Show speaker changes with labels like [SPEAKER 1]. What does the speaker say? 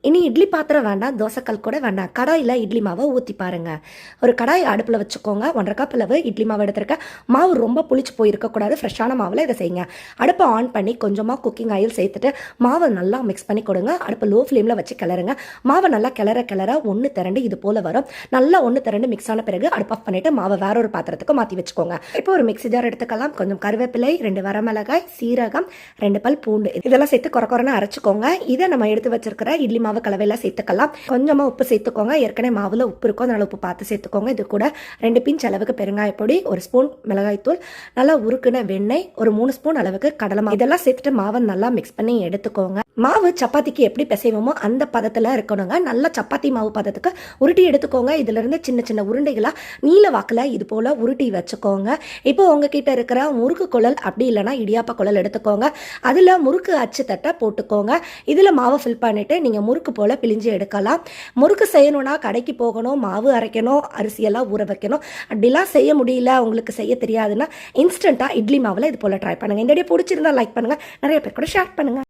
[SPEAKER 1] இனி இட்லி பாத்திரம் வேண்டாம், தோசைக்கல் கூட வேண்டாம். கடாயில் இட்லி மாவை ஊற்றி பாருங்கள். ஒரு கடாய் அடுப்பில் வச்சுக்கோங்க. 1.5 கப் அளவு இட்லி மாவு எடுத்துருக்கேன். மாவு ரொம்ப புளிச்சு போயிருக்கக்கூடாது. ஃப்ரெஷ்ஷான மாவில் இதை செய்யுங்க. அடுப்பை ஆன் பண்ணி கொஞ்சமாக குக்கிங் ஆயில் சேர்த்துட்டு மாவை நல்லா மிக்ஸ் பண்ணி கொடுங்க. அடுப்பை லோ ஃப்ளேமில் வச்சு கிளறுங்க. மாவை நல்லா கிளற ஒன்று திரண்டு இது போல் வரும். நல்லா ஒன்று திரண்டு மிக்ஸ் ஆன பிறகு அடுப்பு ஆஃப் பண்ணிவிட்டு மாவை வேற ஒரு பாத்திரத்துக்கு மாற்றி வச்சுக்கோங்க. இப்போ ஒரு மிக்ஸி ஜார் எடுத்துக்கலாம். கொஞ்சம் கருவேப்பிலை, 2 வரமிளகாய், சீரகம், 2 பல் பூண்டு இதெல்லாம் சேர்த்து குறைன்னு அரைச்சிக்கோங்க. இதை நம்ம எடுத்து வச்சிருக்கிற இட்லி மாவு கலவையில் சேர்த்துக்கலாம். கொஞ்சமா உப்பு சேர்த்துக்கோங்க. ஏற்கனவே மாவுல உப்பு இருக்கும், அதனால உப்பு பார்த்து சேர்த்துக்கோங்க. இது கூட 2 பிஞ்ச் அளவுக்கு பெருங்காய பொடி, 1 ஸ்பூன் மிளகாய் தூள், நல்லா உருக்குன வெண்ணெய், ஒரு 3 ஸ்பூன் அளவுக்கு கடலை மாவு இதெல்லாம் சேர்த்துட்டு மாவை நல்லா மிக்ஸ் பண்ணி எடுத்துக்கோங்க. மாவு சப்பாத்திக்கு எப்படி பிசைவோமோ அந்த பதத்தில் இருக்கணுங்க. நல்லா சப்பாத்தி மாவு பதத்துக்கு உருட்டி எடுத்துக்கோங்க. இதுல இருந்து சின்ன சின்ன உருண்டைகளா நீல வாக்கில் இது போல உருட்டி வச்சுக்கோங்க. இப்போ உங்ககிட்ட இருக்கிற முறுக்கு குழல் அப்படி இல்லைன்னா இடியாப்ப குழல் எடுத்துக்கோங்க. அதில் முறுக்கு அச்சு தட்டை போட்டுக்கோங்க. இதில் மாவை ஃபில் பண்ணிட்டு நீங்கள் முறுக்கு போல் பிழிஞ்சு எடுக்கலாம். முறுக்கு செய்யணும்னா கடைக்கு போகணும், மாவு அரைக்கணும், அரிசியெல்லாம் ஊற வைக்கணும். அப்படிலாம் செய்ய முடியல, உங்களுக்கு செய்ய தெரியாதுன்னா இன்ஸ்டண்ட்டாக இட்லி மாவில் இது போல் ட்ரை பண்ணுங்கள். இந்த வீடியோ பிடிச்சிருந்தா லைக் பண்ணுங்கள், நிறைய பேர் கூட ஷேர் பண்ணுங்கள்.